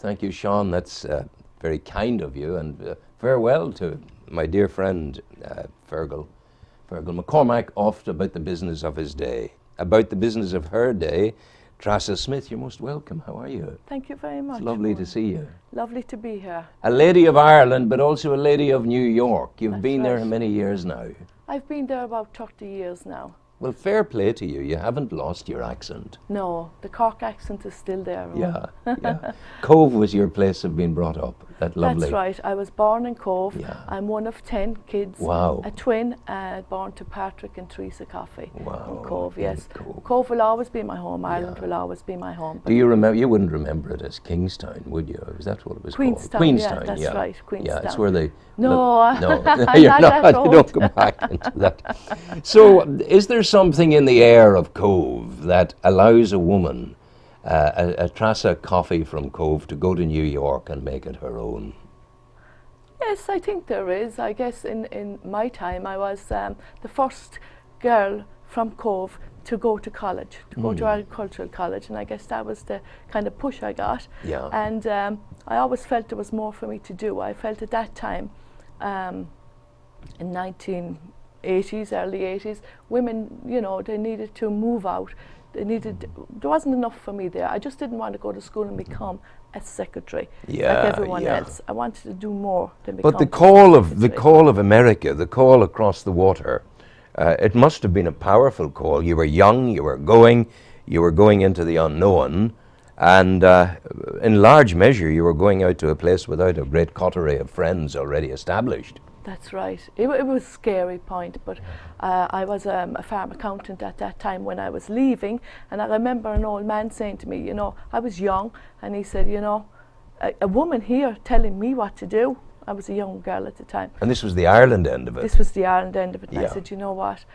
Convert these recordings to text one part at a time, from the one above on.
Thank you, Sean. That's very kind of you, and farewell to my dear friend Fergal McCormack, oft about the business of his day. About the business of her day, Trassa Smyth, you're most welcome. How are you? Thank you very much. It's lovely to see you. Lovely to be here. A lady of Ireland, but also a lady of New York. You've been there right. many years now. I've been there about 30 years now. Well, fair play to you. You haven't lost your accent. No, the Cork accent is still there. Yeah, yeah. Cove was your place of being brought up. That lovely. That's right. I was born in Cove. Yeah. I'm one of 10 kids. Wow. A twin, born to Patrick and Trassa Coffey. Wow. In Cove, yes. Cove. Cove will always be my home. Ireland will always be my home. Do you remember? You wouldn't remember it as Kingstown, would you? Is that what it was Queenstown, called? Queenstown, yeah, that's right. Queenstown. Yeah, it's where they. No, no, I'm you're not not. that You old. don't go back into that. So, is there something in the air of Cove that allows a woman, a Trassa Coffey from Cove, to go to New York and make it her own? Yes, I think there is. I guess in my time I was the first girl from Cove to go to college, to go to agricultural college, and I guess that was the kind of push I got. Yeah. And I always felt there was more for me to do. I felt at that time, in 1980s, early 80s, women, you know, they needed to move out. There wasn't enough for me there. I just didn't want to go to school and become a secretary like everyone else. I wanted to do more than become. But the call of America, the call across the water, it must have been a powerful call. You were young, you were going into the unknown, and in large measure you were going out to a place without a great coterie of friends already established. That's right. It was a scary point, but I was a farm accountant at that time when I was leaving, and I remember an old man saying to me, you know, I was young, and he said, you know, a woman here telling me what to do. I was a young girl at the time. And this was the Ireland end of it. This was the Ireland end of it. And Yeah. I said, you know what,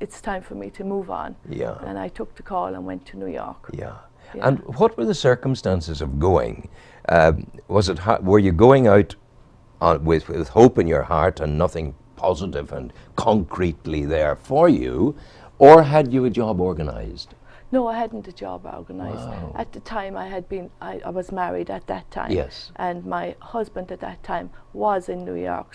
it's time for me to move on. Yeah. And I took the call and went to New York. Yeah. Yeah. And what were the circumstances of going? Were you going out with hope in your heart and nothing positive and concretely there for you, or had you a job organised? No, I hadn't a job organised. Wow. At the time I was married at that time. Yes. And my husband at that time was in New York,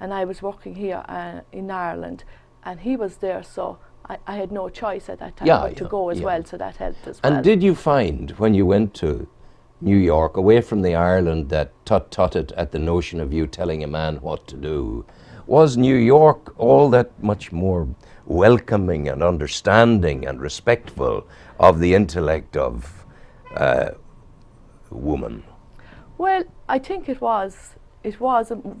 and I was working here in Ireland, and he was there, so I had no choice at that time but to go as well, so that helped as well. And did you find when you went to New York, away from the Ireland that tut-tutted at the notion of you telling a man what to do, was New York all that much more welcoming and understanding and respectful of the intellect of woman? Well, I think it was.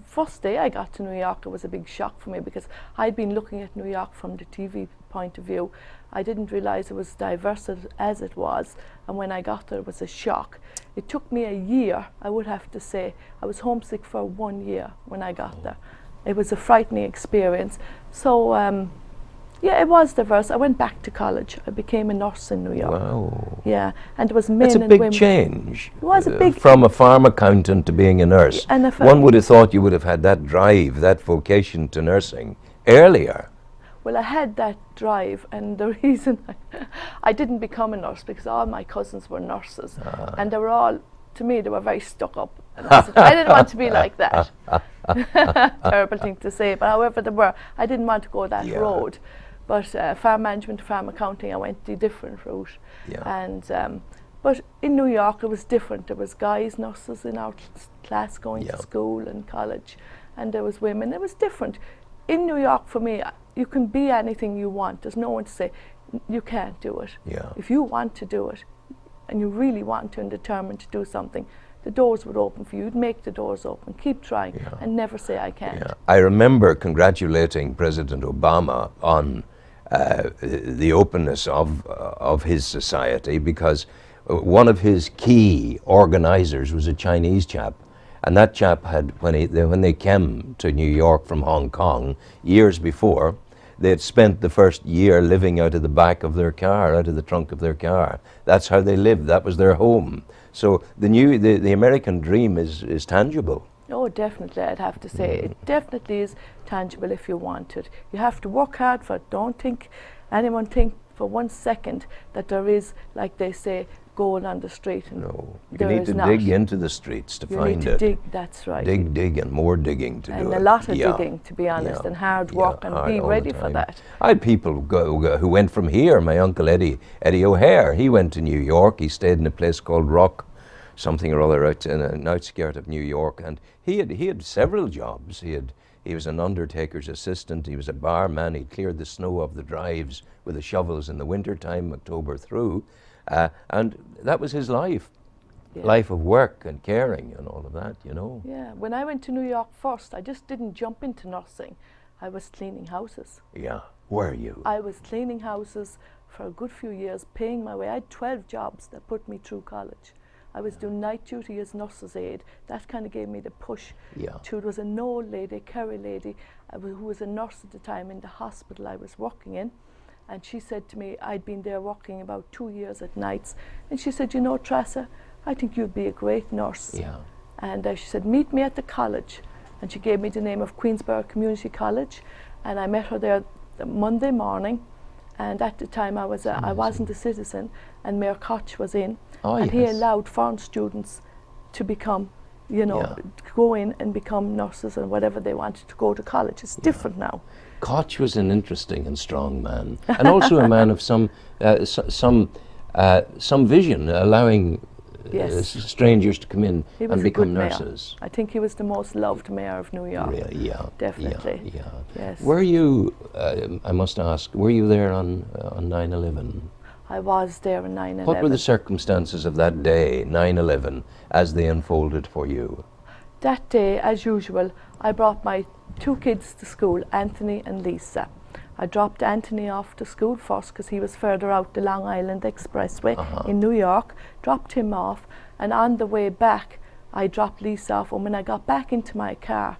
First day I got to New York, it was a big shock for me because I'd been looking at New York from the TV point of view. I didn't realize it was diverse as it was, and when I got there it was a shock. It took me a year, I would have to say. I was homesick for 1 year when I got there. It was a frightening experience. So yeah, it was diverse. I went back to college. I became a nurse in New York. Wow. Yeah, and it was men That's a and big women. change. It was a big from a farm accountant to being a nurse. And if One would have thought you would have had that drive, that vocation to nursing earlier. Well, I had that drive, and the reason I didn't become a nurse because all my cousins were nurses, and they were all, to me, they were very stuck up. And I didn't want to be like that. Terrible thing to say, but however they were, I didn't want to go that road. But farm management, farm accounting, I went the different route. Yeah. And but in New York, it was different. There was guys, nurses in our class going to school and college, and there was women. It was different. In New York, for me, you can be anything you want. There's no one to say you can't do it. Yeah. If you want to do it, and you really want to and determined to do something, the doors would open for you. You'd make the doors open, keep trying, and never say I can't. Yeah. I remember congratulating President Obama on the openness of his society, because one of his key organizers was a Chinese chap. And that chap had, when they came to New York from Hong Kong years before, they had spent the first year living out of the back of their car, out of the trunk of their car. That's how they lived. That was their home. So the American dream is tangible. Oh, definitely, I'd have to say. It definitely is tangible if you want it. You have to work hard for it. Don't think, anyone think for 1 second that there is, like they say, going on the street. And No. You there need is to not. dig into the streets to You find need to it. dig, that's right. Dig, and more digging to do And it. a lot of Yeah. digging, to be honest, Yeah. and hard Yeah, work, and hard be all ready the for time. that. I had people who went from here. My uncle Eddie O'Hare, he went to New York. He stayed in a place called Rock, something or other, out in an outskirt of New York, and he had several jobs. He was an undertaker's assistant. He was a barman. He cleared the snow off the drives with the shovels in the winter time, October through, and that was his life. Yeah. Life of work and caring and all of that, you know. Yeah, when I went to New York first, I just didn't jump into nursing. I was cleaning houses. Yeah. Were you? I was cleaning houses for a good few years, paying my way. I had 12 jobs that put me through college. I was doing night duty as nurse's aide. That kind of gave me the push. Yeah. There was an old lady, Kerry lady, who was a nurse at the time in the hospital I was working in. And she said to me, I'd been there working about 2 years at nights. And she said, you know, Trassa, I think you'd be a great nurse. Yeah. And she said, meet me at the college. And she gave me the name of Queensborough Community College. And I met her there the Monday morning. And at the time I wasn't a citizen, and Mayor Koch was in. Oh, and he yes. allowed foreign students to become, to go in and become nurses and whatever they wanted to go to college. It's different now. Koch was an interesting and strong man, and also a man of some vision, allowing strangers to come in and become nurses. Mayor. I think he was the most loved mayor of New York. Really, yeah, definitely. Yeah. Yes. Were you? I must ask. Were you there on 9/11? I was there on 9/11. What were the circumstances of that day, 9/11, as they unfolded for you? That day, as usual, I brought my 2 kids to school, Anthony and Lisa. I dropped Anthony off to school first because he was further out the Long Island Expressway in New York, dropped him off, and on the way back I dropped Lisa off, and when I got back into my car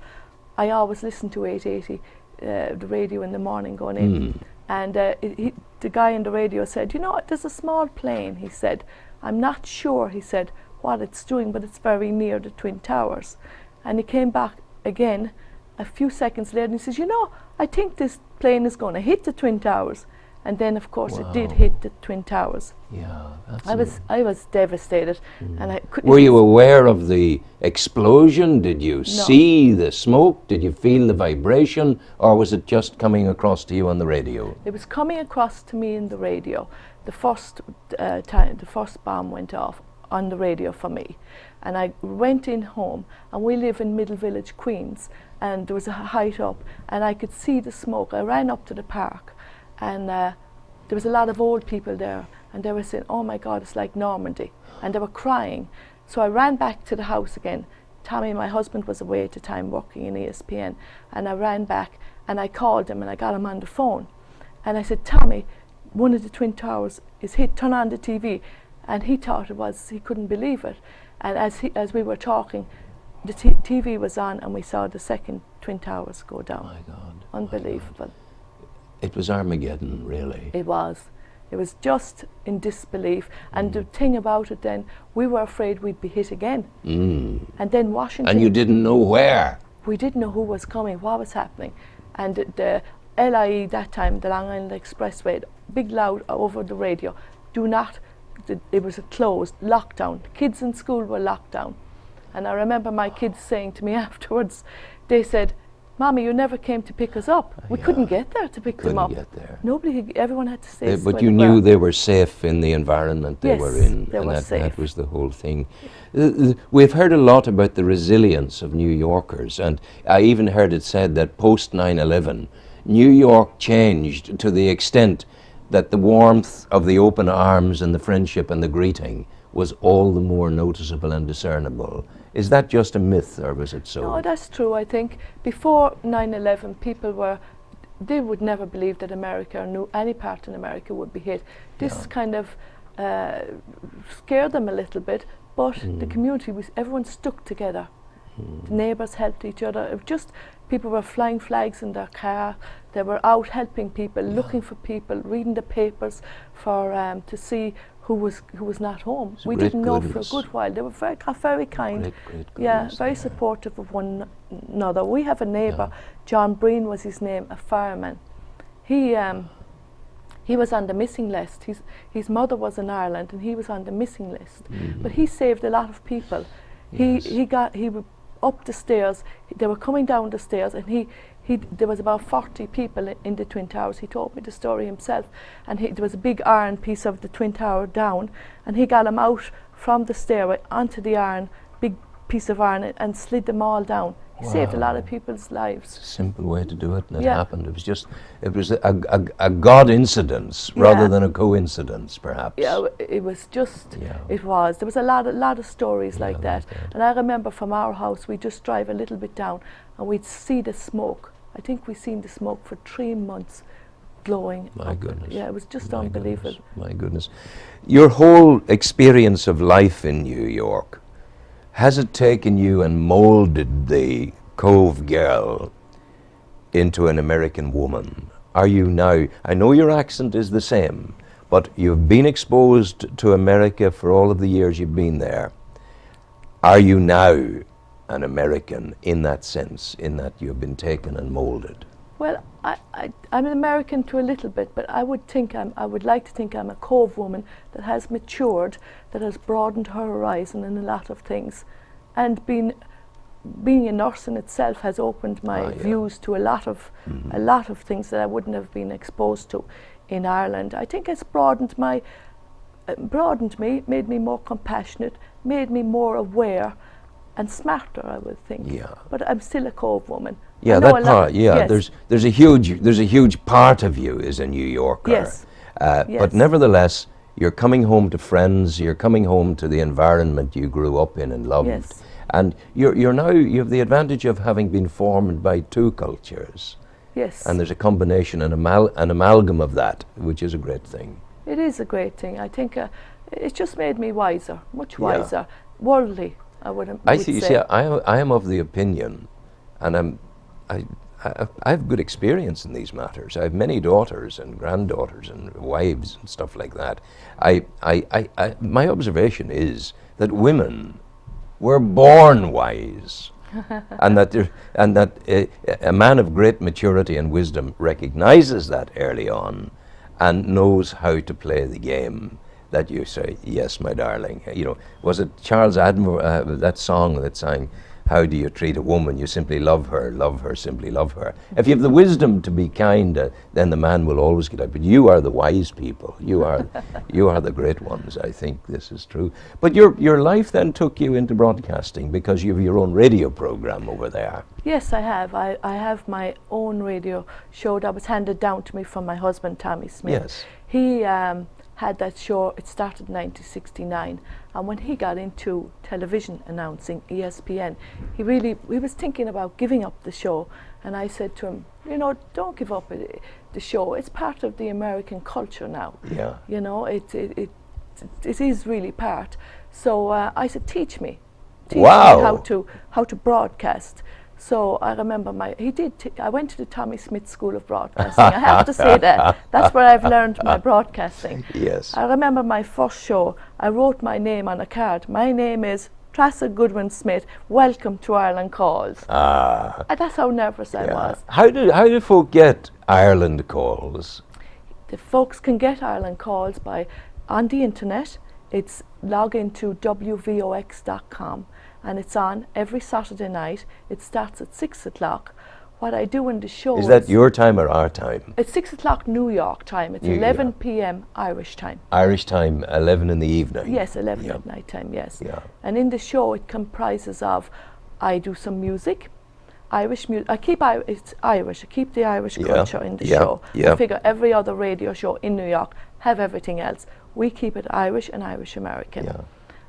I always listened to 880, the radio in the morning going in, and the guy in the radio said, you know, there's a small plane, he said. I'm not sure, he said, what it's doing, but it's very near the Twin Towers. And he came back again a few seconds later and he says, you know, I think this plane is going to hit the Twin Towers. And then of course it did hit the Twin Towers. Yeah, I was devastated, and I couldn't. Were you aware of the explosion? Did you see the smoke? Did you feel the vibration, or was it just coming across to you on the radio? It was coming across to me in the radio. The first time, the first bomb went off on the radio for me, and I went in home. And we live in Middle Village, Queens, and there was a height up, and I could see the smoke. I ran up to the park. And there was a lot of old people there, and they were saying, oh my God, it's like Normandy, and they were crying. So I ran back to the house again. Tommy, my husband, was away at the time working in ESPN, and I ran back and I called him and I got him on the phone, and I said, Tommy, one of the Twin Towers is hit, turn on the TV. And he thought it was, he couldn't believe it. And as we were talking, the TV was on, and we saw the second Twin Towers go down. My God. Unbelievable. It was Armageddon, really. It was. It was just in disbelief. And the thing about it then, we were afraid we'd be hit again. And then Washington... And you didn't know where? We didn't know who was coming, what was happening. And the LIE that time, the Long Island Expressway, big loud over the radio, do not... It was a closed lockdown. Kids in school were locked down. And I remember my kids saying to me afterwards, they said, Mommy, you never came to pick us up. We couldn't get there to pick them up. Couldn't get there. Nobody, everyone had to stay still. But you knew they were safe in the environment they were in. They were safe. That was the whole thing. We've heard a lot about the resilience of New Yorkers, and I even heard it said that post 9/11, New York changed to the extent that the warmth of the open arms and the friendship and the greeting was all the more noticeable and discernible. Is that just a myth, or was it so? No, that's true. I think before 9/11, people they would never believe that America or any part in America would be hit. This kind of scared them a little bit, but the community everyone stuck together. The neighbours helped each other. It was just people were flying flags in their car. They were out helping people, looking for people, reading the papers for to see who was not home. We didn't know for a good while. They were very kind. Great very supportive of one another. We have a neighbour, John Breen was his name, a fireman. He was on the missing list. His mother was in Ireland, and he was on the missing list. But he saved a lot of people. Yes. He was up the stairs. They were coming down the stairs, and there was about 40 people in the Twin Towers. He told me the story himself, and there was a big iron piece of the Twin Tower down, and he got them out from the stairway onto the iron, big piece of iron, and slid them all down. He saved a lot of people's lives. Simple way to do it, and it happened. It was a God incidence rather than a coincidence, perhaps. Yeah, it was just. Yeah. It was. There was a lot of stories like that. And I remember from our house, we'd just drive a little bit down, and we'd see the smoke. I think we'd seen the smoke for 3 months, glowing. My goodness. Yeah, it was just unbelievable. My goodness. Your whole experience of life in New York, has it taken you and molded the Cove girl into an American woman? Are you now, I know your accent is the same, but you've been exposed to America for all of the years you've been there. Are you now an American in that sense, in that you've been taken and molded? Well, I'm an American to a little bit, but I would like to think I'm a Cove woman that has matured, that has broadened her horizon in a lot of things, and being a nurse in itself has opened my views to a lot of things that I wouldn't have been exposed to in Ireland. I think it's broadened me, made me more compassionate, made me more aware and smarter, I would think. Yeah. But I'm still a Cove woman. Yeah, that part. Yeah, yes. There's a huge part of you is a New Yorker. Yes. But nevertheless, you're coming home to friends. You're coming home to the environment you grew up in and loved. Yes. And you have the advantage of having been formed by two cultures. Yes. And there's a combination, an amalgam of that, which is a great thing. It is a great thing. I think it's just made me wiser, much wiser, worldly. I am of the opinion, and I have good experience in these matters. I have many daughters and granddaughters and wives and stuff like that. My observation is that women were born wise, and that a man of great maturity and wisdom recognizes that early on, and knows how to play the game. That you say, yes, my darling. You know, was it Charles Aznavour, that song that sang, how do you treat a woman? You simply love her, simply love her. If you have the wisdom to be kind, then the man will always get out. But you are the wise people. You are the great ones. I think this is true. But your life then took you into broadcasting because you have your own radio program over there. Yes, I have. I have my own radio show that was handed down to me from my husband, Tommy Smyth. Yes. He had that show. It started in 1969, and when he got into television announcing, ESPN, he was thinking about giving up the show. And I said to him, don't give up the show. It's part of the American culture now. Yeah. It is really part. So I said, teach me wow. how to broadcast. So I remember I went to the Tommy Smyth School of Broadcasting. I have to say that. That's where I've learned my broadcasting. Yes. I remember my first show, I wrote my name on a card. My name is Trassa Goodwin Smith. Welcome to Ireland Calls. And that's how nervous I was. How do folk get Ireland Calls? The folks can get Ireland Calls on the internet. It's log into wvox.com. And it's on every Saturday night. It starts at 6 o'clock. What I do in the show is that your time or our time? It's 6 o'clock New York time. It's 11 p.m. Irish time. Irish time, 11 in the evening. Yes, 11 at night time, yes. Yeah. And in the show it comprises of, I do some music, Irish music. It's Irish. I keep the Irish culture in the show. Yeah. I figure every other radio show in New York have everything else. We keep it Irish and Irish American. Yeah.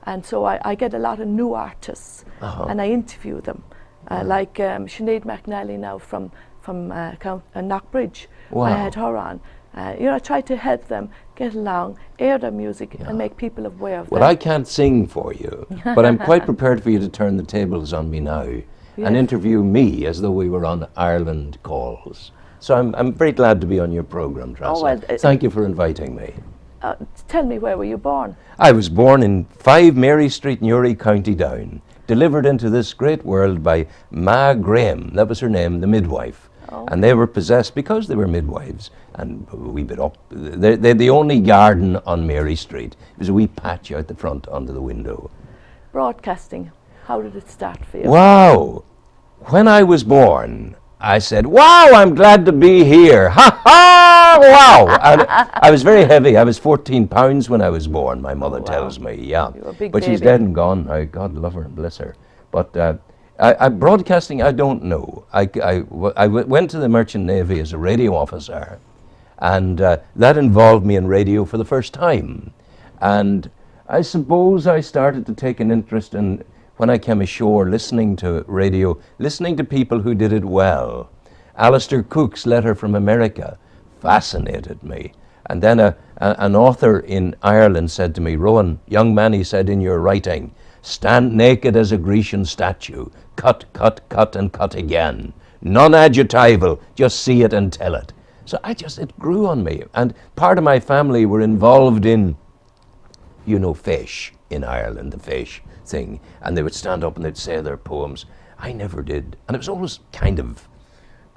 And so I get a lot of new artists, and I interview them, like Sinead McNally now from Knockbridge. Wow. I had her on. I try to help them get along, air their music, and make people aware of Well, I can't sing for you, but I'm quite prepared for you to turn the tables on me now and interview me as though we were on Ireland Calls. So I'm very glad to be on your programme, Trassa. Well, thank you for inviting me. Tell me, where were you born? I was born in 5 Mary Street, Newry, County Down, delivered into this great world by Ma Graham, that was her name, the midwife. Oh. And they were possessed because they were midwives and a wee bit up. They're the only garden on Mary Street. It was a wee patch out the front under the window. Broadcasting, how did it start for you? Wow! When I was born, I said, wow, I'm glad to be here. Ha ha! Wow! I was very heavy. I was 14 pounds when I was born, my mother tells me. Yeah. You were a big But she's baby. dead and gone now. God love her and bless her. But broadcasting, I don't know. I went to the Merchant Navy as a radio officer, and that involved me in radio for the first time. And I suppose I started to take an interest in, when I came ashore, listening to radio, listening to people who did it well. Alistair Cook's Letter from America fascinated me. And then an author in Ireland said to me, Rowan, young man, he said, in your writing, stand naked as a Grecian statue. Cut, cut, cut, and cut again. Non-adjectival, just see it and tell it. So it grew on me. And part of my family were involved in, you know, fish in Ireland, the fish thing. And they would stand up and they'd say their poems. I never did. And it was always kind of,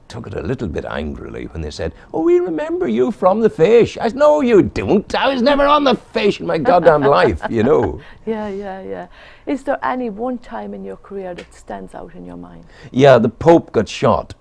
took it a little bit angrily when they said, oh, we remember you from the fish. I said, no, you don't. I was never on the fish in my goddamn life, you know. Yeah. Is there any one time in your career that stands out in your mind? Yeah, the Pope got shot.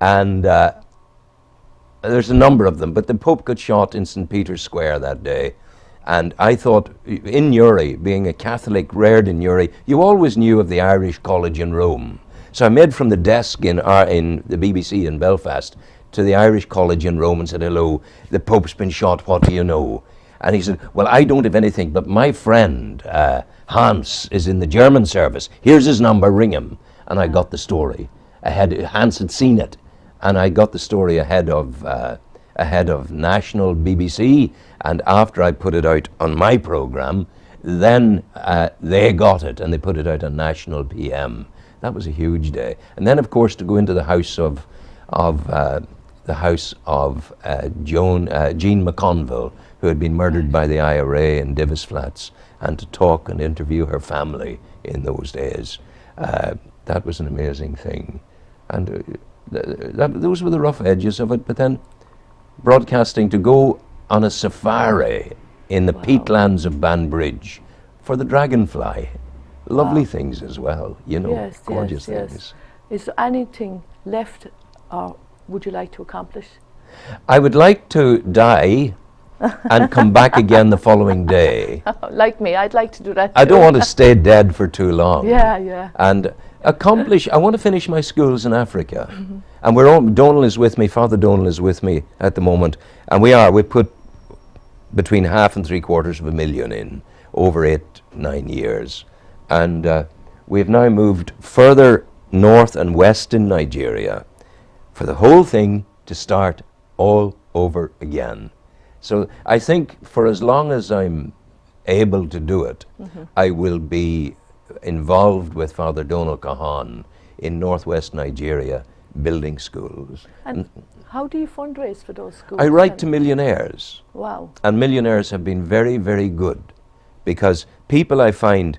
And there's a number of them, but the Pope got shot in St. Peter's Square that day. And I thought, in Uri, being a Catholic, reared in Uri, you always knew of the Irish College in Rome. So I made from the desk in the BBC in Belfast to the Irish College in Rome and said, hello, the Pope's been shot, what do you know? And he said, well, I don't have anything, but my friend, Hans, is in the German service. Here's his number, ring him. And I got the story. Hans had seen it, and I got the story ahead of national BBC, and after I put it out on my programme, then they got it and they put it out on national PM. That was a huge day. And then, of course, to go into the house of Jean McConville, who had been murdered by the IRA in Divis Flats, and to talk and interview her family in those days, that was an amazing thing. And those were the rough edges of it. But then, broadcasting, to go on a safari in the peatlands of Banbridge for the dragonfly. Lovely things as well, you know, Yes, gorgeous yes. things. Is there anything left or would you like to accomplish? I would like to die and come back again the following day. Like me, I'd like to do that I too. don't want to stay dead for too long. Yeah. And I want to finish my schools in Africa. Mm-hmm. And Donal is with me, Father Donal is with me at the moment. And we put between half and 750,000 in over 8-9 years. And we've now moved further north and west in Nigeria for the whole thing to start all over again. So I think for as long as I'm able to do it, I will be involved with Father Donal Kahan in northwest Nigeria building schools. And how do you fundraise for those schools? I write to millionaires. Wow. And millionaires have been very, very good, because people I find,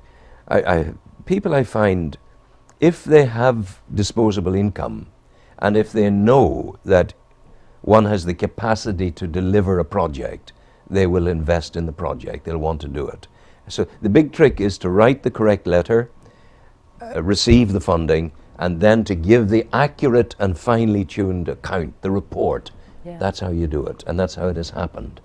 if they have disposable income, and if they know that one has the capacity to deliver a project, they will invest in the project. They'll want to do it. So the big trick is to write the correct letter, receive the funding, and then to give the accurate and finely tuned account, the report. Yeah. That's how you do it, and that's how it has happened.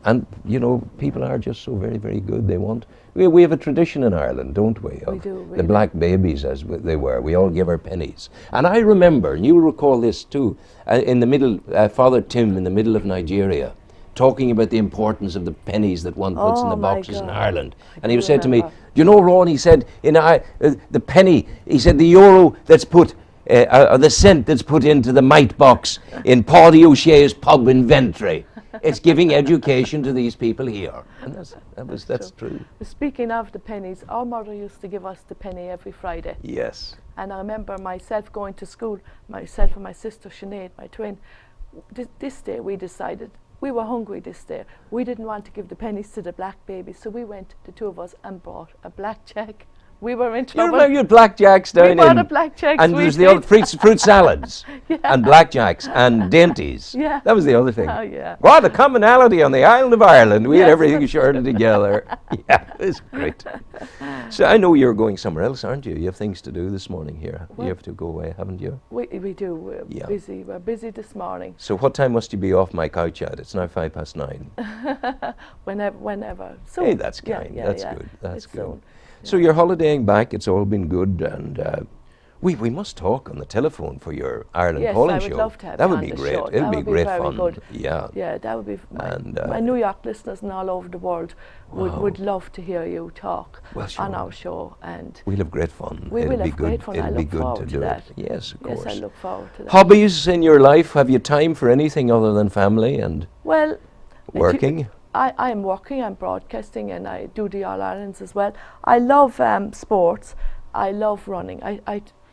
And, you know, people are just so very, very good. They want... We have a tradition in Ireland, don't we? We do. The black babies, as they were. We all give our pennies. And I remember, and you'll recall this too, in the middle, Father Tim in the middle of Nigeria, talking about the importance of the pennies that one puts in the boxes in Ireland. And he said to me, do you know, Ron, he said, the penny, he said, the euro that's put, or the cent that's put into the mite box in Paddy O'Shea's pub in Ventry, it's giving education to these people here. And that's true. Speaking of the pennies, our mother used to give us the penny every Friday. Yes. And I remember myself going to school, myself and my sister Sinead, my twin. This day we decided, we were hungry this day. We didn't want to give the pennies to the black babies, so we went, the two of us, and bought a blackjack We were in You trouble. remember you had blackjacks down We bought in, a blackjack and sweet there's the other fruit salads and blackjacks and dainties. Yeah. That was the other thing. Oh, yeah. Wow, the commonality on the island of Ireland. We had Yes. everything shorted together. Yeah, it's great. So I know you're going somewhere else, aren't you? You have things to do this morning here. Well, you have to go away, haven't you? We do. We're Yeah. busy. We're busy this morning. So what time must you be off my couch at? It's now 9:05. Whenever. Soon. Hey, that's Yeah, kind. yeah, That's yeah. good. That's It's good. soon. So you're holidaying back. It's all been good, and we must talk on the telephone for your Ireland Yes, polling I would show. love to have that you would on be the great. show. It'll That be would be great very fun. good. Yeah. Yeah, that would be. And, My New York listeners and all over the world Wow. would love to hear you talk Well, on sure. our show, and We'll have great fun. we It'll will be have good. great fun. I It'll be look good to forward to do that. it. Yes, of course. Yes, I look forward to that. Hobbies in your life? Have you time for anything other than family and Well, working? I am working. I'm broadcasting, and I do the All Irelands as well. I love sports. I love running.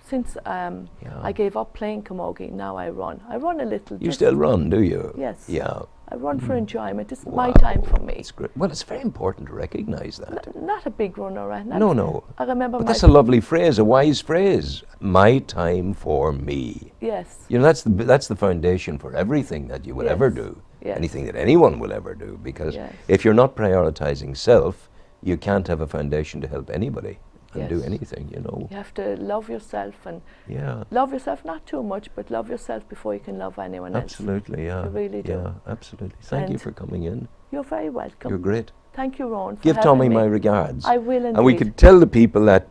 Since I gave up playing camogie, now I run. I run a little. You just- still run, do you? Yes. Yeah. I run for enjoyment. It's my Wow. time for me. It's great. Well, it's very important to recognise that. Not a big runner. No. I remember But my that's a lovely phrase, a wise phrase. My time for me. yes. You know, that's the foundation for everything that you will ever Yes. do. Yes. Anything that anyone will ever do. Because Yes. if you're not prioritizing self, you can't have a foundation to help anybody and do Yes. anything, you know. You have to love yourself, and Yeah. love yourself not too much, but love yourself before you can love anyone else. Absolutely, yeah. You really do. Yeah, absolutely. Thank you And for coming in. You're very welcome. You're great. Thank you, Ron, for Give having Tommy me. my regards. I will indeed. And we could tell the people that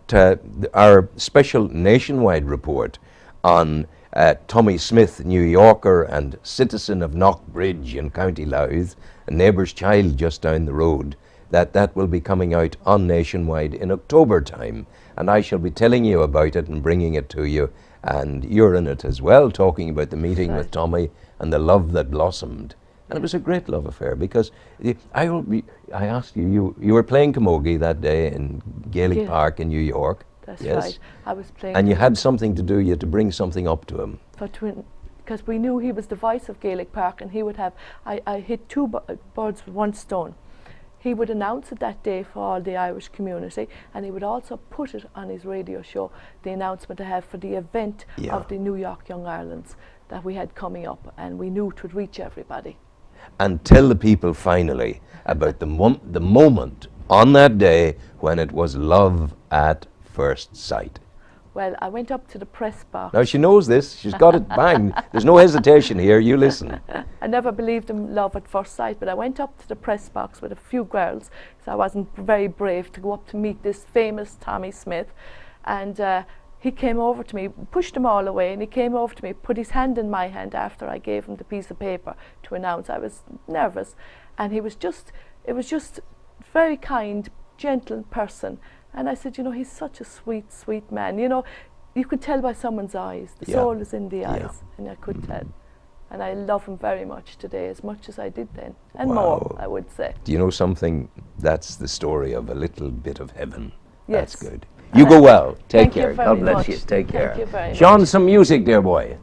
our special nationwide report on Tommy Smyth, New Yorker and citizen of Knockbridge in County Louth, a neighbour's child just down the road, that will be coming out on Nationwide in October time. And I shall be telling you about it and bringing it to you. And you're in it as well, talking about the meeting with Tommy and the love that blossomed. And it was a great love affair because I asked you, you were playing camogie that day in Gaelic Park in New York. That's yes. right. I was playing. And you had something to do, you had to bring something up to him. Because we knew he was the voice of Gaelic Park, and he would have. I hit two birds with one stone. He would announce it that day for all the Irish community, and he would also put it on his radio show, the announcement to have for the event of the New York Young Irelands that we had coming up, and we knew it would reach everybody. And tell the people finally about the moment on that day when it was love at first sight. Well, I went up to the press box. Now she knows this, she's got it bang. There's no hesitation here, you listen. I never believed in love at first sight, but I went up to the press box with a few girls, so I wasn't very brave to go up to meet this famous Tommy Smyth. And he came over to me, pushed them all away, and he came over to me, put his hand in my hand after I gave him the piece of paper to announce. I was nervous, and it was just very kind, gentle person. And I said, you know, he's such a sweet, sweet man. You know, you could tell by someone's eyes. The soul is in the eyes, and I could tell. And I love him very much today, as much as I did then, and more, I would say. Do you know something? That's the story of a little bit of heaven. Yes. That's good. You go well. Take Thank care. you very God bless much. you. Take care. Thank you very much. Sean, some music, dear boy.